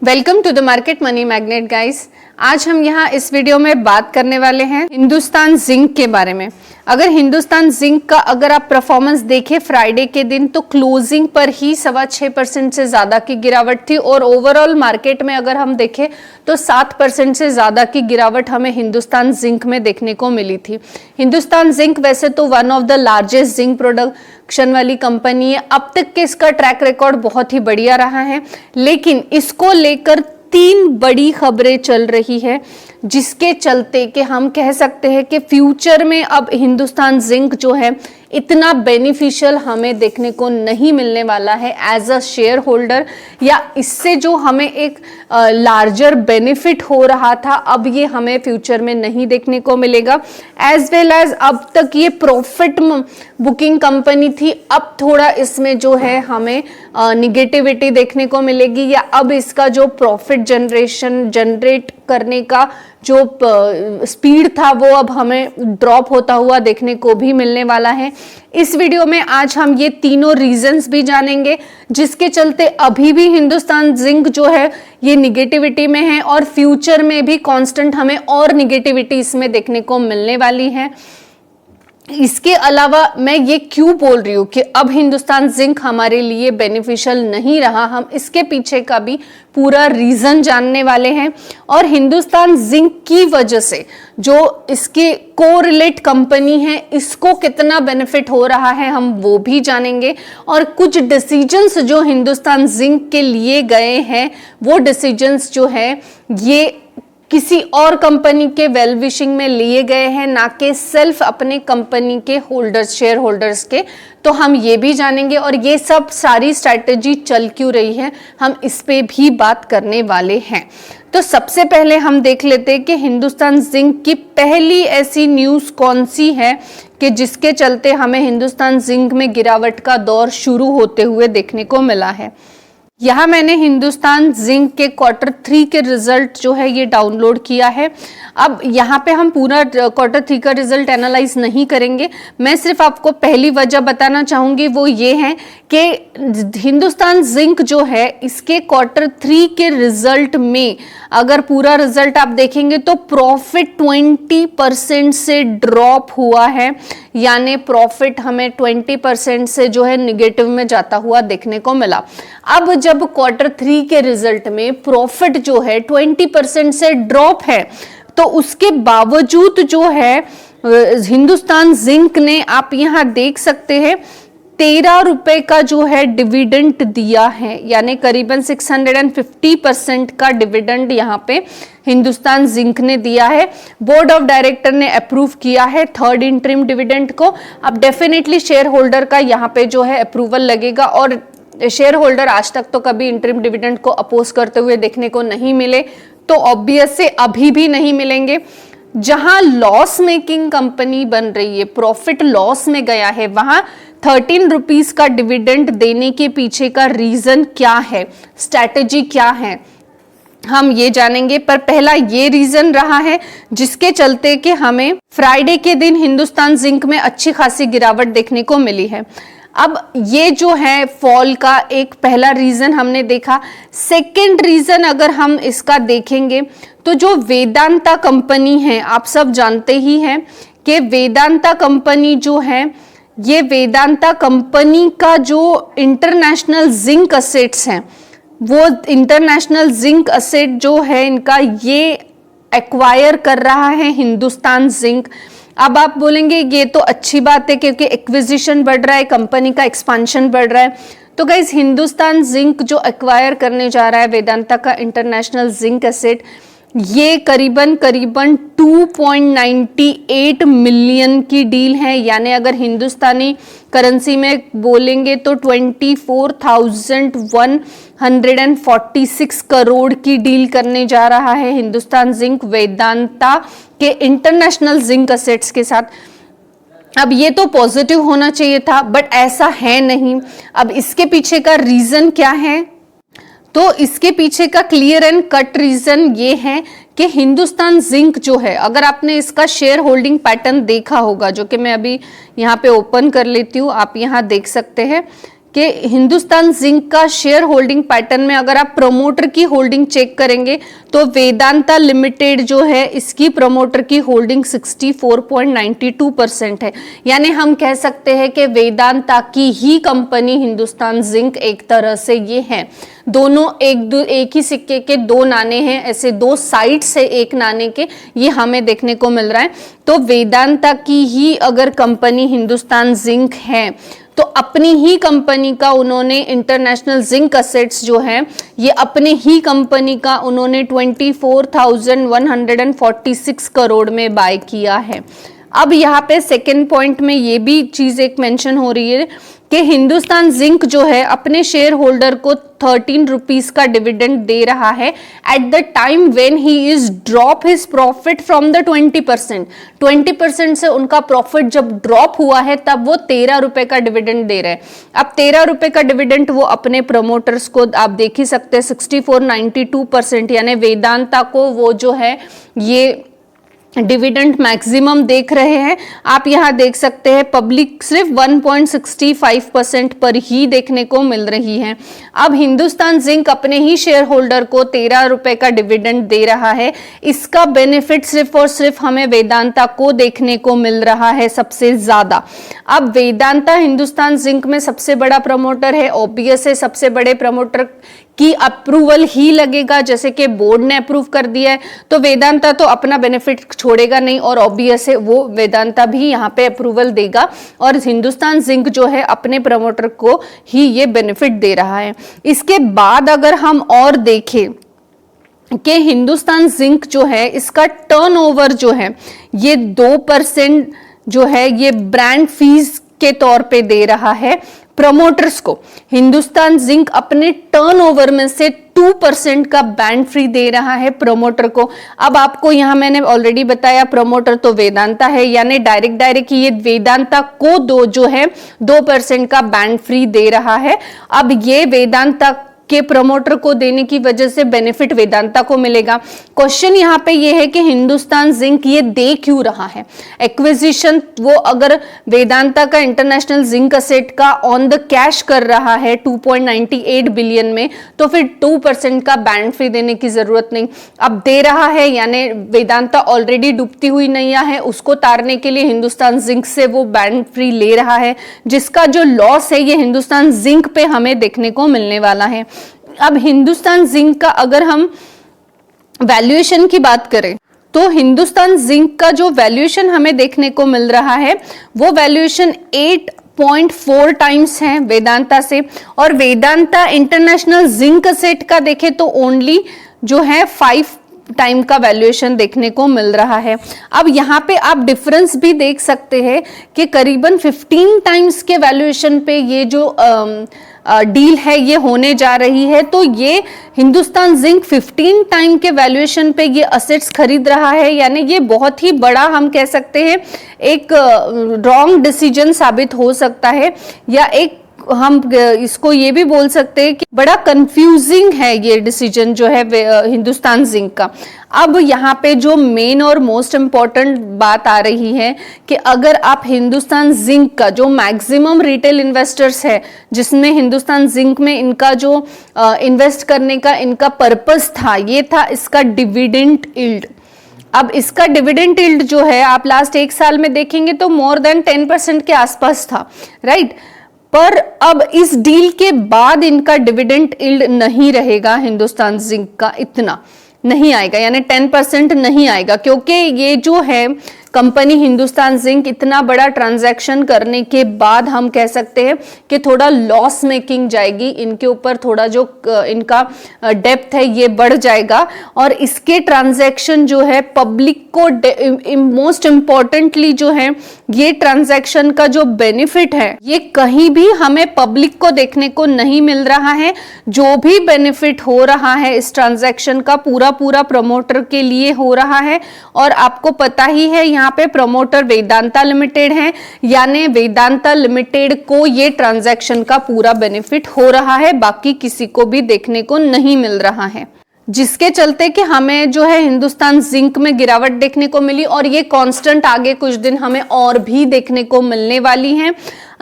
Welcome to the market money magnet guys. आज हम यहाँ इस वीडियो में बात करने वाले हैं हिंदुस्तान जिंक के बारे में। अगर हिंदुस्तान जिंक का अगर आप परफॉर्मेंस देखें फ्राइडे के दिन तो क्लोजिंग पर ही 6.25% से ज़्यादा की गिरावट थी और ओवरऑल मार्केट में अगर हम देखें तो 7% से ज़्यादा की गिरावट हमें हिंदुस्तान जिंक में देखने को मिली थी। हिंदुस्तान जिंक वैसे तो one of the largest zinc production वाली कंपनी है। अब तक के इसका ट्रैक रिकॉर्ड बहुत ही बढ़िया रहा है, लेकिन इसको लेकर 3 बड़ी खबरें चल रही है जिसके चलते कि हम कह सकते हैं कि फ्यूचर में अब हिंदुस्तान जिंक जो है इतना बेनिफिशियल हमें देखने को नहीं मिलने वाला है एज अ शेयर होल्डर, या इससे जो हमें एक लार्जर बेनिफिट हो रहा था अब ये हमें फ्यूचर में नहीं देखने को मिलेगा। एज वेल एज अब तक ये प्रॉफिट बुकिंग कंपनी थी, अब थोड़ा इसमें जो है हमें निगेटिविटी देखने को मिलेगी, या अब इसका जो प्रॉफिट जनरेट करने का जो स्पीड था वो अब हमें ड्रॉप होता हुआ देखने को भी मिलने वाला है। इस वीडियो में आज हम ये तीनों रीजंस भी जानेंगे जिसके चलते अभी भी हिंदुस्तान जिंक जो है ये निगेटिविटी में है और फ्यूचर में भी कांस्टेंट हमें और निगेटिविटी इसमें देखने को मिलने वाली है। इसके अलावा मैं ये क्यों बोल रही हूँ कि अब हिंदुस्तान जिंक हमारे लिए बेनिफिशियल नहीं रहा, हम इसके पीछे का भी पूरा रीजन जानने वाले हैं और हिंदुस्तान जिंक की वजह से जो इसके कोरिलेट कंपनी है इसको कितना बेनिफिट हो रहा है हम वो भी जानेंगे, और कुछ डिसीजंस जो हिंदुस्तान जिंक के लिए गए हैं वो डिसीजंस जो है ये किसी और कंपनी के वेल विशिंग में लिए गए हैं, ना कि सेल्फ अपने कंपनी के होल्डर्स शेयर होल्डर्स के, तो हम ये भी जानेंगे। और ये सब सारी स्ट्रैटेजी चल क्यों रही है हम इस पे भी बात करने वाले हैं। तो सबसे पहले हम देख लेते हैं कि हिंदुस्तान जिंक की पहली ऐसी न्यूज कौन सी है कि जिसके चलते हमें हिंदुस्तान जिंक में गिरावट का दौर शुरू होते हुए देखने को मिला है। यहाँ मैंने हिंदुस्तान जिंक के Q3 के रिजल्ट जो है ये डाउनलोड किया है। अब यहाँ पे हम पूरा Q3 का रिजल्ट एनालाइज नहीं करेंगे, मैं सिर्फ आपको पहली वजह बताना चाहूँगी, वो ये है कि हिंदुस्तान जिंक जो है इसके Q3 के रिजल्ट में अगर पूरा रिजल्ट आप देखेंगे तो प्रॉफिट 20% से ड्रॉप हुआ है, यानी प्रॉफिट हमें 20% से जो है निगेटिव में जाता हुआ देखने को मिला। अब जब Q3 के रिजल्ट में प्रॉफिट जो है 20% से ड्रॉप है तो उसके बावजूद जो है हिंदुस्तान जिंक ने आप यहां देख सकते हैं 13 रुपए का जो है डिविडेंड दिया है, यानी करीबन 650% का डिविडेंड यहाँ पे हिंदुस्तान जिंक ने दिया है। बोर्ड ऑफ डायरेक्टर ने अप्रूव किया है 3rd इंटरिम डिविडेंड को। अब डेफिनेटली शेयर होल्डर का यहाँ पे जो है अप्रूवल लगेगा और शेयर होल्डर आज तक तो कभी इंटरिम डिविडेंड को अपोज करते हुए देखने को नहीं मिले, तो ऑब्वियस से अभी भी नहीं मिलेंगे। जहां लॉस मेकिंग कंपनी बन रही है, प्रॉफिट लॉस में गया है, वहां 13 रुपीज का डिविडेंड देने के पीछे का रीजन क्या है, स्ट्रैटेजी क्या है, हम ये जानेंगे। पर पहला ये रीजन रहा है जिसके चलते कि हमें फ्राइडे के दिन हिंदुस्तान जिंक में अच्छी खासी गिरावट देखने को मिली है। अब ये जो है फॉल का एक पहला रीजन हमने देखा। सेकंड रीजन अगर हम इसका देखेंगे तो जो वेदांता कंपनी है, आप सब जानते ही हैं कि वेदांता कंपनी जो है ये वेदांता कंपनी का जो इंटरनेशनल जिंक असेट्स हैं वो इंटरनेशनल जिंक असेट जो है इनका ये एक्वायर कर रहा है हिंदुस्तान जिंक। अब आप बोलेंगे ये तो अच्छी बात है क्योंकि एक्विजिशन बढ़ रहा है, कंपनी का एक्सपांशन बढ़ रहा है। तो गाइस हिंदुस्तान जिंक जो एक्वायर करने जा रहा है वेदांता का इंटरनेशनल जिंक एसेट, ये करीबन 2.98 मिलियन की डील है, यानी अगर हिंदुस्तानी करेंसी में बोलेंगे तो 24,146 करोड़ की डील करने जा रहा है हिंदुस्तान जिंक वेदांता के इंटरनेशनल जिंक असेट्स के साथ। अब ये तो पॉजिटिव होना चाहिए था बट ऐसा है नहीं। अब इसके पीछे का रीजन क्या है, तो इसके पीछे का क्लियर एंड कट रीजन ये है कि हिंदुस्तान जिंक जो है, अगर आपने इसका शेयर होल्डिंग पैटर्न देखा होगा, जो कि मैं अभी यहाँ पे ओपन कर लेती हूँ, आप यहाँ देख सकते हैं कि हिंदुस्तान जिंक का शेयर होल्डिंग पैटर्न में अगर आप प्रमोटर की होल्डिंग चेक करेंगे तो वेदांता लिमिटेड जो है इसकी प्रमोटर की होल्डिंग 64.92% है। यानी हम कह सकते हैं कि वेदांता की ही कंपनी हिंदुस्तान जिंक एक तरह से ये है। दोनों एक ही सिक्के के दो नाने हैं, ऐसे दो साइड्स है एक नाने के, ये हमें देखने को मिल रहा है। तो वेदांता की ही अगर कंपनी हिंदुस्तान जिंक है तो अपनी ही कंपनी का उन्होंने इंटरनेशनल जिंक असेट्स जो है ये अपने ही कंपनी का उन्होंने 24,146 करोड़ में बाय किया है। अब यहाँ पे सेकेंड पॉइंट में ये भी चीज एक मेंशन हो रही है कि हिंदुस्तान जिंक जो है अपने शेयर होल्डर को 13 रुपीज का डिविडेंड दे रहा है at the time when he is drop his profit from the 20% से उनका प्रॉफिट जब ड्रॉप हुआ है तब वो 13 रुपए का डिविडेंड दे रहे हैं। अब 13 रुपए का डिविडेंड वो अपने प्रमोटर्स को आप देख ही सकते हैं 64.92%, यानी वेदांता को वो जो है ये डिविडेंड मैक्सिमम देख रहे हैं। आप यहां देख सकते हैं पब्लिक सिर्फ 1.65% पर ही देखने को मिल रही है। अब हिंदुस्तान जिंक अपने ही शेयर होल्डर को 13 रुपए का डिविडेंड दे रहा है, इसका बेनिफिट सिर्फ और सिर्फ हमें वेदांता को देखने को मिल रहा है सबसे ज्यादा। अब वेदांता हिंदुस्तान जिंक में सबसे बड़ा प्रमोटर है, ऑब्वियस है सबसे बड़े प्रमोटर की अप्रूवल ही लगेगा, जैसे कि बोर्ड ने अप्रूव कर दिया है तो वेदांता तो अपना बेनिफिट छोड़ेगा नहीं और ऑब्वियस है वो वेदांता भी यहाँ पे अप्रूवल देगा और हिंदुस्तान जिंक जो है अपने प्रमोटर को ही ये बेनिफिट दे रहा है। इसके बाद अगर हम और देखें कि हिंदुस्तान जिंक जो है इसका टर्नओवर जो है ये 2% जो है ये ब्रांड फीस के तौर पे दे रहा है प्रमोटर्स को। हिंदुस्तान जिंक अपने टर्नओवर में से 2% का बैंड फ्री दे रहा है प्रमोटर को। अब आपको यहां मैंने ऑलरेडी बताया प्रमोटर तो वेदांता है, यानी डायरेक्ट ये वेदांता को जो है 2% का बैंड फ्री दे रहा है। अब ये वेदांता के प्रमोटर को देने की वजह से बेनिफिट वेदांता को मिलेगा। क्वेश्चन यहाँ पे ये है कि हिंदुस्तान जिंक ये दे क्यों रहा है एक्विजिशन, वो अगर वेदांता का इंटरनेशनल जिंक असेट का ऑन द कैश कर रहा है 2.98 बिलियन में तो फिर 2% का बैंड फ्री देने की जरूरत नहीं। अब दे रहा है यानी वेदांता ऑलरेडी डूबती हुई नैया है, उसको तारने के लिए हिंदुस्तान जिंक से वो बैंड फ्री ले रहा है, जिसका जो लॉस है ये हिंदुस्तान जिंक पे हमें देखने को मिलने वाला है। अब हिंदुस्तान जिंक का अगर हम वैल्यूएशन की बात करें तो हिंदुस्तान जिंक का जो वैल्यूएशन हमें देखने को मिल रहा है वो वैल्यूएशन 8.4 टाइम्स है वेदांता से, और वेदांता इंटरनेशनल जिंक असेट का देखे तो ओनली जो है 5 टाइम का वैल्यूएशन देखने को मिल रहा है। अब यहाँ पे आप डिफरेंस भी देख सकते हैं कि करीबन 15 टाइम्स के वैल्यूएशन पे ये जो डील है ये होने जा रही है, तो ये हिंदुस्तान जिंक 15 टाइम के वैल्यूएशन पे ये असेट्स खरीद रहा है, यानी ये बहुत ही बड़ा हम कह सकते हैं एक रॉन्ग डिसीजन साबित हो सकता है, या एक हम इसको ये भी बोल सकते हैं कि बड़ा कंफ्यूजिंग है ये डिसीजन जो है हिंदुस्तान जिंक का। अब यहाँ पे जो मेन और मोस्ट इम्पॉर्टेंट बात आ रही है कि अगर आप हिंदुस्तान जिंक का जो मैक्सिमम रिटेल इन्वेस्टर्स है, जिसमें हिंदुस्तान जिंक में इनका जो इन्वेस्ट करने का इनका पर्पस था ये था इसका डिविडेंड यील्ड। अब इसका डिविडेंड यील्ड जो है आप लास्ट 1 साल में देखेंगे तो मोर देन 10% के आसपास था, राइट। पर अब इस डील के बाद इनका डिविडेंड यील्ड नहीं रहेगा, हिंदुस्तान जिंक का इतना नहीं आएगा, यानी 10% नहीं आएगा, क्योंकि ये जो है कंपनी हिंदुस्तान जिंक इतना बड़ा ट्रांजैक्शन करने के बाद हम कह सकते हैं कि थोड़ा लॉस मेकिंग जाएगी, इनके ऊपर थोड़ा जो इनका डेप्थ है ये बढ़ जाएगा, और इसके ट्रांजैक्शन जो है पब्लिक को मोस्ट इम्पॉर्टेंटली जो है ये ट्रांजैक्शन का जो बेनिफिट है ये कहीं भी हमें पब्लिक को देखने को नहीं मिल रहा है। जो भी बेनिफिट हो रहा है इस ट्रांजैक्शन का पूरा प्रमोटर के लिए हो रहा है, और आपको पता ही है यहाँ पे प्रमोटर वेदांता लिमिटेड है, यानी वेदांता लिमिटेड को ये ट्रांजैक्शन का पूरा बेनिफिट हो रहा है, बाकी किसी को भी देखने को नहीं मिल रहा है, जिसके चलते कि हमें जो है हिंदुस्तान जिंक में गिरावट देखने को मिली, और ये कांस्टेंट आगे कुछ दिन हमें और भी देखने को मिलने वाली है।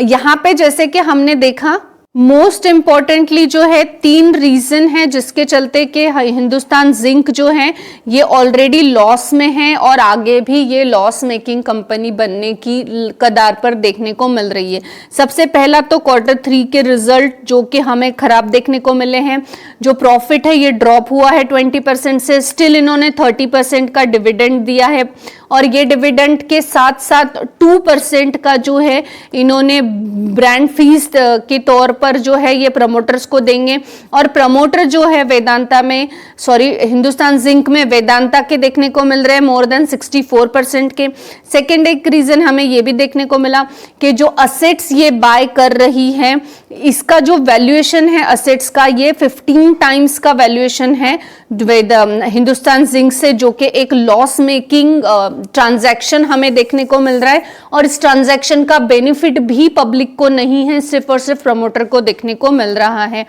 यहाँ पे जैसे कि हमने देखा मोस्ट इम्पॉर्टेंटली जो है 3 रीजन है जिसके चलते कि हिंदुस्तान जिंक जो है ये ऑलरेडी लॉस में है और आगे भी ये लॉस मेकिंग कंपनी बनने की कगार पर देखने को मिल रही है। सबसे पहला तो Q3 के रिजल्ट जो कि हमें खराब देखने को मिले हैं, जो प्रॉफिट है ये ड्रॉप हुआ है 20% से, स्टिल इन्होंने 30% का डिविडेंड दिया है और ये डिविडेंड के साथ साथ 2% का जो है इन्होंने ब्रांड फीस के तौर पर जो है ये प्रमोटर्स को देंगे। और प्रमोटर जो है वेदांता में, हिंदुस्तान जिंक में वेदांता के देखने को मिल रहे हैं मोर देन 64% के। सेकेंड एक रीजन हमें ये भी देखने को मिला कि जो असेट्स ये बाय कर रही है इसका जो वैल्यूएशन है असेट्स का ये 15 टाइम्स का वैल्यूएशन है हिंदुस्तान जिंक से, जो कि एक लॉस मेकिंग ट्रांजैक्शन हमें देखने को मिल रहा है और इस ट्रांजैक्शन का बेनिफिट भी पब्लिक को नहीं है, सिर्फ और सिर्फ प्रमोटर को देखने को मिल रहा है।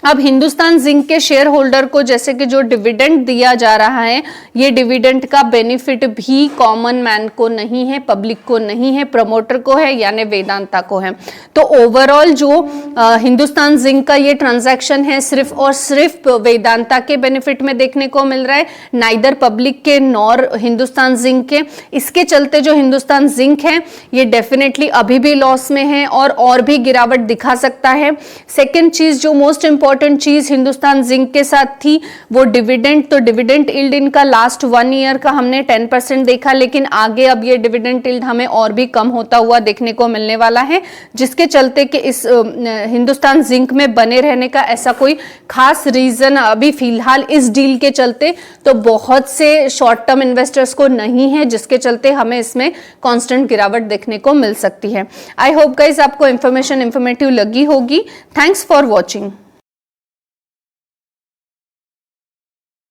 अब हिंदुस्तान जिंक के शेयर होल्डर को जैसे कि जो डिविडेंड दिया जा रहा है ये डिविडेंड का बेनिफिट भी कॉमन मैन को नहीं है, पब्लिक को नहीं है, प्रमोटर को है यानी वेदांता को है। तो ओवरऑल जो हिंदुस्तान जिंक का ये ट्रांजैक्शन है सिर्फ और सिर्फ वेदांता के बेनिफिट में देखने को मिल रहा है, नाइदर पब्लिक के नॉर हिंदुस्तान जिंक के। इसके चलते जो हिंदुस्तान जिंक है ये डेफिनेटली अभी भी लॉस में है और भी गिरावट दिखा सकता है। सेकेंड चीज जो मोस्ट इंपॉर्टेंट चीज हिंदुस्तान जिंक के साथ थी वो डिविडेंड। तो डिविडेंड यील्ड इनका लास्ट 1 ईयर का हमने 10% देखा, लेकिन आगे अब ये डिविडेंड यील्ड हमें और भी कम होता हुआ देखने को मिलने वाला है, जिसके चलते कि इस हिंदुस्तान जिंक में बने रहने का ऐसा कोई खास रीजन अभी फिलहाल इस डील के चलते तो बहुत से शॉर्ट टर्म इन्वेस्टर्स को नहीं है, जिसके चलते हमें इसमें कांस्टेंट गिरावट देखने को मिल सकती है। आई होप गाइस आपको इंफॉर्मेटिव लगी होगी। Thanks for watching.